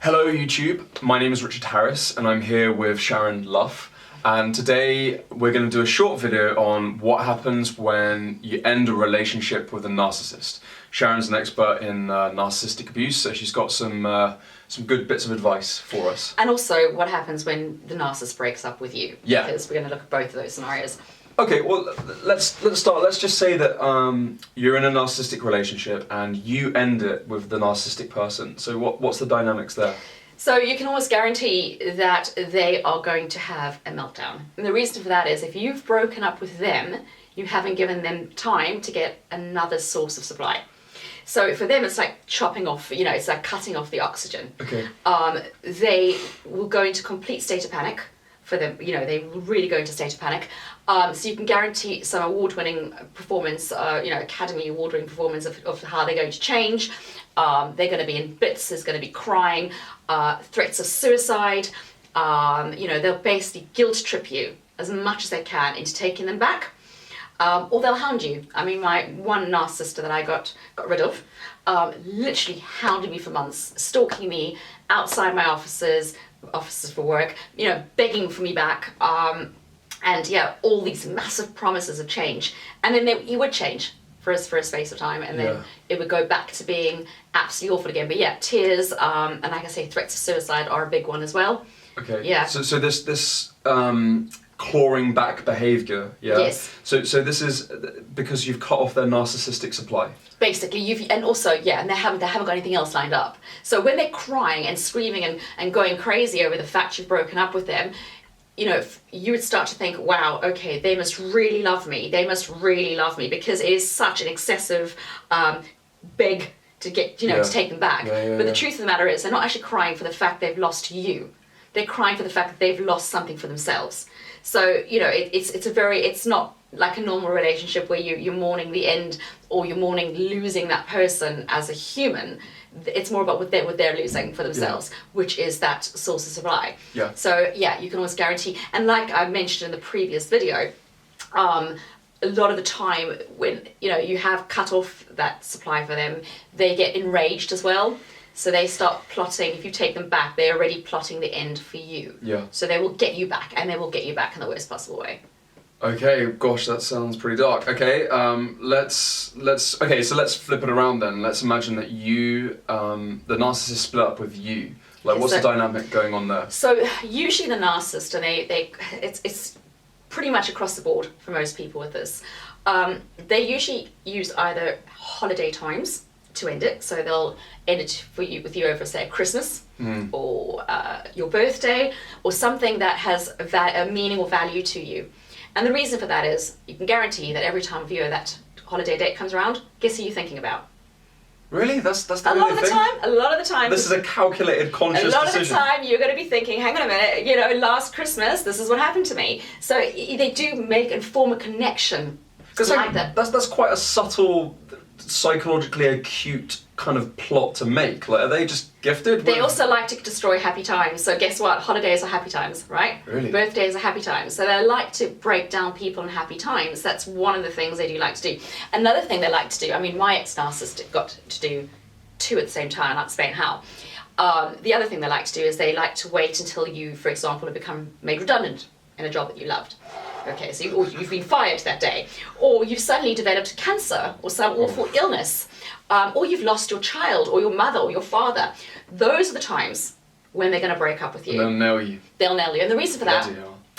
Hello YouTube, my name is Richard Harris and I'm here with Sharon Luff, and today we're going to do a short video on what happens when you end a relationship with a narcissist. Sharon's an expert in narcissistic abuse, so she's got some good bits of advice for us. And also what happens when the narcissist breaks up with you. Yeah. Because we're going to look at both of those scenarios. Okay, well let's start. Let's just say that you're in a narcissistic relationship and you end it with the narcissistic person. So what's the dynamics there? So you can almost guarantee that they are going to have a meltdown. And the reason for that is if you've broken up with them, you haven't given them time to get another source of supply. So for them, it's like chopping off, it's like cutting off the oxygen. Okay. They will go into complete state of panic. For them, they will really go into state of panic. So you can guarantee some award-winning performance, Academy Award-winning performance of how they're going to change. They're going to be in bits, there's going to be crying, threats of suicide. They'll basically guilt trip you as much as they can into taking them back. Or they'll hound you. I mean, my one narcissist that I got rid of literally hounded me for months, stalking me outside my offices for work, begging for me back, and all these massive promises of change, and then he would change for a space of time, and then it would go back to being absolutely awful again. But tears, and like I say, threats of suicide are a big one as well. Okay. Yeah. So this clawing back behaviour, yeah? Yes. So this is because you've cut off their narcissistic supply. Basically, and they haven't got anything else lined up. So when they're crying and screaming and going crazy over the fact you've broken up with them, you would start to think, wow, okay, they must really love me. They must really love me, because it is such an excessive beg to get, to take them back. But the truth of the matter is, they're not actually crying for the fact they've lost you. They're crying for the fact that they've lost something for themselves. So, it's not like a normal relationship where you're mourning the end, or you're mourning losing that person as a human. It's more about what they're losing for themselves, which is that source of supply. Yeah. So you can always guarantee, and like I mentioned in the previous video, a lot of the time when you have cut off that supply for them, they get enraged as well. So they start plotting. If you take them back, they're already plotting the end for you. Yeah. So they will get you back, and they will get you back in the worst possible way. Okay, gosh, that sounds pretty dark. Okay, let's flip it around then. Let's imagine that you, the narcissist, split up with you. What's the dynamic going on there? So usually the narcissist, and it's pretty much across the board for most people with this. They usually use either holiday times to end it, so they'll end it with you over, say, Christmas, or your birthday, or something that has a meaning or value to you. And the reason for that is, you can guarantee that every time of year that holiday date comes around, guess who you're thinking about? Really? That's the a lot of the time. This is a calculated, conscious decision. A lot of the time, you're going to be thinking, hang on a minute, last Christmas, this is what happened to me. So they do make and form a connection like that. That's quite a subtle, psychologically acute kind of plot to make. Are they just gifted? They also like to destroy happy times. So guess what? Holidays are happy times, right? Really? Birthdays are happy times. So they like to break down people in happy times. That's one of the things they do like to do. Another thing they like to do, my ex-narcissist got to do two at the same time, I'll explain how. The other thing they like to do is they like to wait until you, for example, have become made redundant in a job that you loved. Okay, so you've been fired that day, or you've suddenly developed cancer or some awful illness, or you've lost your child or your mother or your father. Those are the times when they're going to break up with you. And they'll nail you. They'll nail you. And the reason for that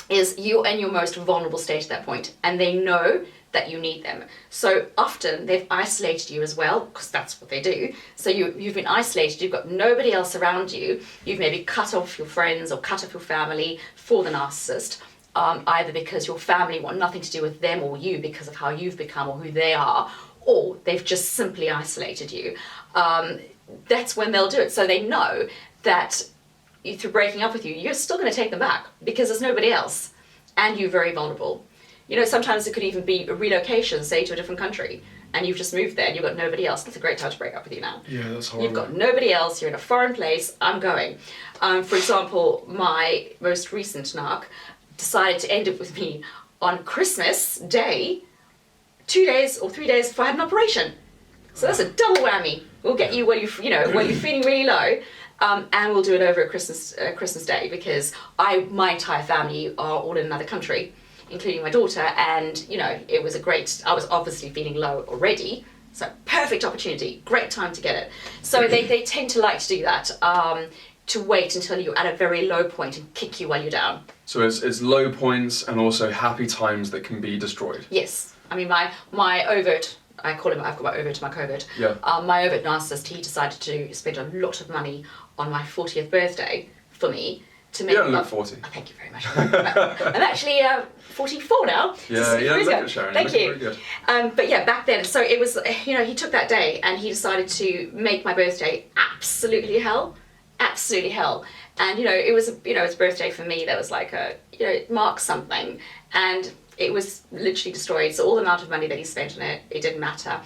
is you're in your most vulnerable state at that point, and they know that you need them. So often they've isolated you as well, because that's what they do. So you've been isolated, you've got nobody else around you, you've maybe cut off your friends or cut off your family for the narcissist. Either because your family want nothing to do with them or you because of how you've become or who they are, or they've just simply isolated you. That's when they'll do it. So they know that through breaking up with you, you're still going to take them back because there's nobody else, and you're very vulnerable. Sometimes it could even be a relocation, say to a different country, and you've just moved there and you've got nobody else. That's a great time to break up with you now. Yeah, that's horrible. You've got nobody else, you're in a foreign place, I'm going. For example, my most recent narc decided to end it with me on Christmas Day, 2 days or 3 days before I had an operation. So that's a double whammy. We'll get you when you're feeling really low, and we'll do it over Christmas Day, because my entire family are all in another country, including my daughter, and it was I was obviously feeling low already, so perfect opportunity, great time to get it. So they tend to like to do that, to wait until you're at a very low point and kick you while you're down. So it's low points and also happy times that can be destroyed. Yes, I mean my overt, I call him, I've got my overt and my covert. Yeah. My overt narcissist, he decided to spend a lot of money on my 40th birthday for me to make. You don't look 40. Oh, thank you very much. I'm actually 44 now. Yeah, look at Sharon. Thank you. Very good. But yeah, back then, so it was, he took that day and he decided to make my birthday absolutely hell. Absolutely hell. And it was his birthday for me. That was like it marks something, and it was literally destroyed. So all the amount of money that he spent on it didn't matter.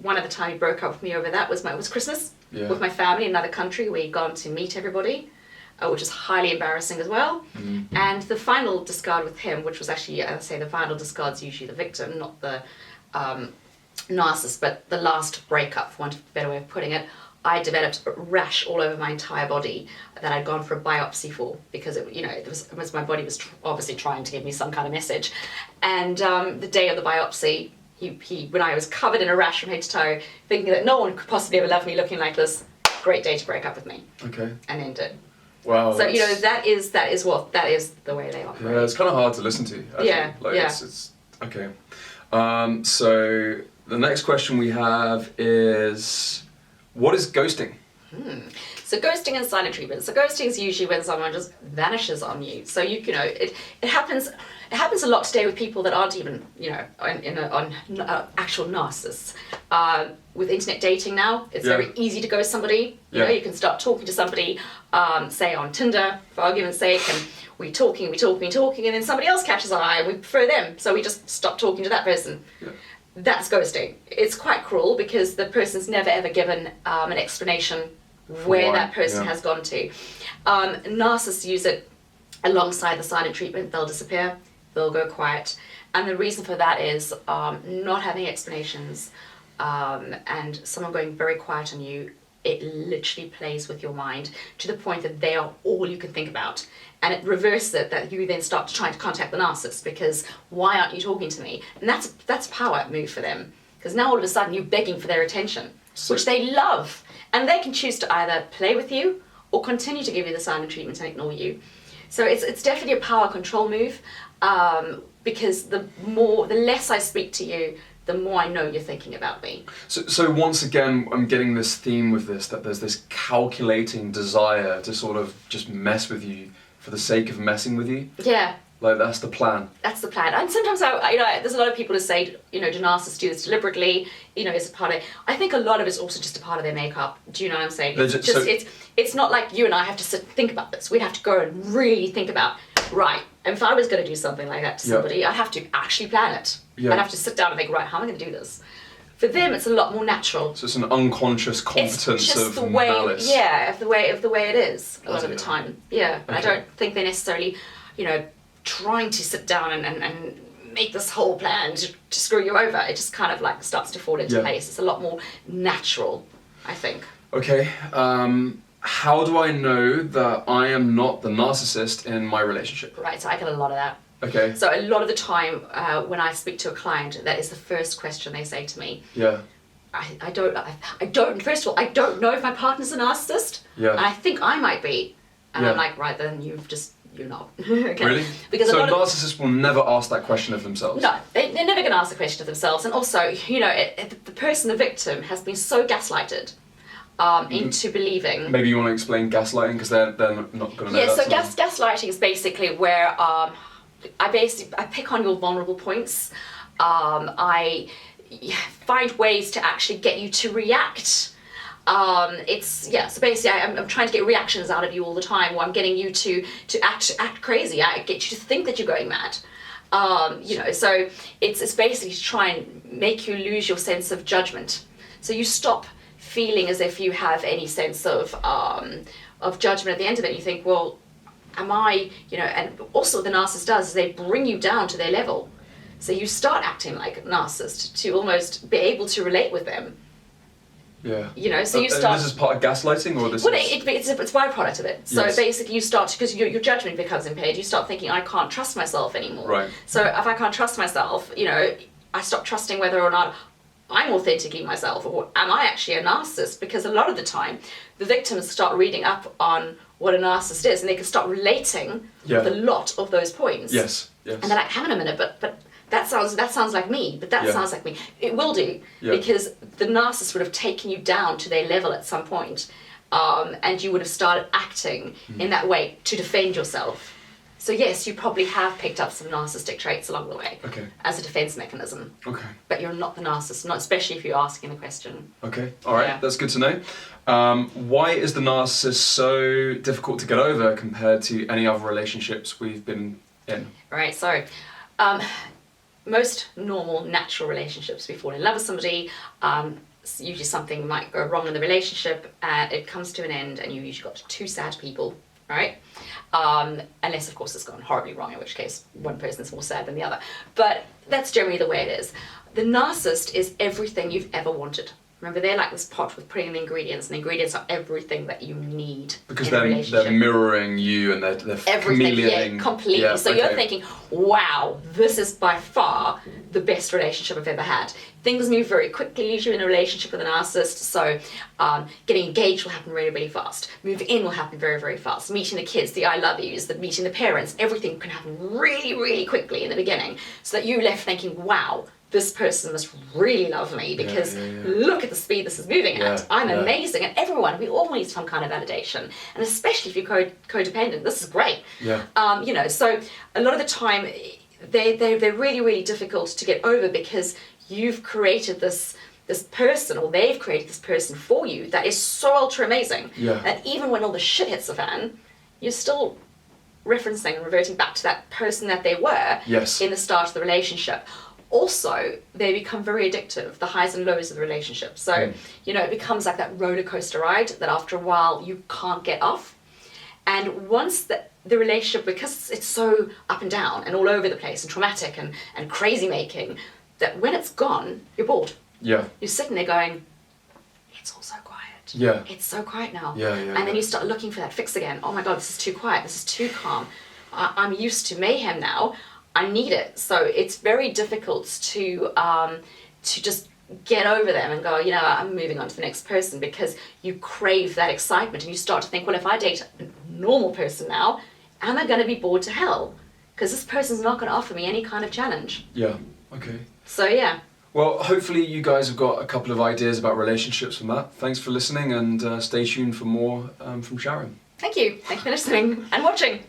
One other time he broke up with me over that was Christmas with my family in another country. We'd gone to meet everybody, which is highly embarrassing as well. Mm-hmm. And the final discard with him, which was actually, I say the final discard's usually the victim, not the narcissist, but the last breakup, for want of a better way of putting it. I developed a rash all over my entire body that I'd gone for a biopsy for, because it was my body was obviously trying to give me some kind of message. And the day of the biopsy, when I was covered in a rash from head to toe, thinking that no one could possibly ever love me looking like this, great day to break up with me. Okay. And end it. Wow. So that is the way they operate. Yeah, it's kind of hard to listen to. Actually. Yeah. It's okay. So the next question we have is, what is ghosting? So ghosting and silent treatment. So ghosting is usually when someone just vanishes on you. So it happens a lot today with people that aren't even on actual narcissists. With internet dating now, it's very easy to ghost somebody. You can start talking to somebody, say on Tinder, for argument's sake, and we're talking, and then somebody else catches our eye and we prefer them, so we just stop talking to that person. Yeah. That's ghosting. It's quite cruel because the person's never ever given an explanation where that person has gone to. Narcissists use it alongside the silent treatment. They'll disappear, they'll go quiet, and the reason for that is not having explanations and someone going very quiet on you. It literally plays with your mind to the point that they are all you can think about. And it reverses it, that you then start trying to contact the narcissist because why aren't you talking to me? And that's a power move for them, because now all of a sudden you're begging for their attention, which they love. And they can choose to either play with you or continue to give you the silent treatment and ignore you. So it's definitely a power control move, because the less I speak to you, the more I know you're thinking about me. So once again, I'm getting this theme with this, that there's this calculating desire to sort of just mess with you for the sake of messing with you. Yeah. Like that's the plan. That's the plan. And sometimes there's a lot of people who say, do narcissists do this deliberately? It's a part of. I think a lot of it's also just a part of their makeup. Do you know what I'm saying? It's not like you and I have to sit and think about this. We'd have to go and really think about, right, if I was going to do something like that to somebody, I'd have to actually plan it. Yeah. I'd have to sit down and think, right, how am I going to do this? For them, it's a lot more natural. So it's an unconscious competence of malice. Yeah, of the way it is a lot of the time. Yeah, okay. I don't think they're necessarily, trying to sit down and make this whole plan to screw you over. It just kind of like starts to fall into place. It's a lot more natural, I think. Okay. How do I know that I am not the narcissist in my relationship? Right, so I get a lot of that. Okay. So a lot of the time when I speak to a client, that is the first question they say to me. Yeah. I don't, first of all, I don't know if my partner's a narcissist. Yeah. And I think I might be. And I'm like, right, then you're not. Okay. Really? Because so narcissists will never ask that question of themselves? No, they're never going to ask the question of themselves. And also, the person, the victim, has been so gaslighted into believing. Maybe you want to explain gaslighting, because they're not going to know. Yeah, so gaslighting is basically where I pick on your vulnerable points. I find ways to actually get you to react. So basically I'm trying to get reactions out of you all the time, or I'm getting you to act crazy. I get you to think that you're going mad. So it's basically to try and make you lose your sense of judgment. So you stop feeling as if you have any sense of judgment at the end of it. You think, well, am I, and also what the narcissist does is they bring you down to their level. So you start acting like a narcissist to almost be able to relate with them. Yeah. You know, so you start. This is part of gaslighting, or this Well, is... it's a byproduct of it. So Yes. basically, you start, because your judgment becomes impaired. You start thinking, I can't trust myself anymore. Right. So if I can't trust myself, you know, I stop trusting whether or not I'm authentically myself, or am I actually a narcissist? Because a lot of the time, the victims start reading up on what a narcissist is, and they can start relating with a lot of those points. Yes. Yes. And they're like, hang on a minute, but that sounds like me, but that sounds like me. It will do, because the narcissist would have taken you down to their level at some point, and you would have started acting in that way to defend yourself. So yes, you probably have picked up some narcissistic traits along the way as a defense mechanism. Okay. But you're not the narcissist, not especially if you're asking the question. Okay, all right, that's good to know. Why is the narcissist so difficult to get over compared to any other relationships we've been in? Right, so most normal, natural relationships, we fall in love with somebody, usually something might go wrong in the relationship, and it comes to an end, and you usually got two sad people, right? Unless, of course, it's gone horribly wrong, in which case one person's more sad than the other. But that's generally the way it is. The narcissist is everything you've ever wanted. Remember, they're like this pot with putting in the ingredients, and the ingredients are everything that you need. Because they're mirroring you, and they're chameleoning. Yeah, completely. Yeah, so you're thinking, wow, this is by far the best relationship I've ever had. Things move very quickly usually in a relationship with a narcissist, so getting engaged will happen really, really fast. Moving in will happen very, very fast. Meeting the kids, the I love yous, meeting the parents, everything can happen really, really quickly in the beginning, so that you're left thinking, wow, this person must really love me, because look at the speed this is moving at. I'm amazing. And everyone, we all need some kind of validation. And especially if you're codependent, this is great. Yeah. You know, so a lot of the time, they're really, really difficult to get over, because you've created this person, or they've created this person for you that is so ultra amazing. Yeah. And even when all the shit hits the fan, you're still referencing and reverting back to that person that they were in the start of the relationship. Also, they become very addictive, the highs and lows of the relationship. So, you know, it becomes like that roller coaster ride that after a while you can't get off. And once the relationship, because it's so up and down and all over the place and traumatic and crazy making, that when it's gone, you're bored. Yeah. You're sitting there going, it's all so quiet. Yeah. It's so quiet now. And then you start looking for that fix again. Oh my God, this is too quiet. This is too calm. I'm used to mayhem now. I need it. So it's very difficult to just get over them and go, you know, I'm moving on to the next person, because you crave that excitement, and you start to think, well, if I date a normal person now, am I going to be bored to hell? Because this person's not going to offer me any kind of challenge. Yeah, okay. So yeah. Well, hopefully you guys have got a couple of ideas about relationships from that. Thanks for listening, and stay tuned for more from Sharon. Thank you. Thank you for listening and watching.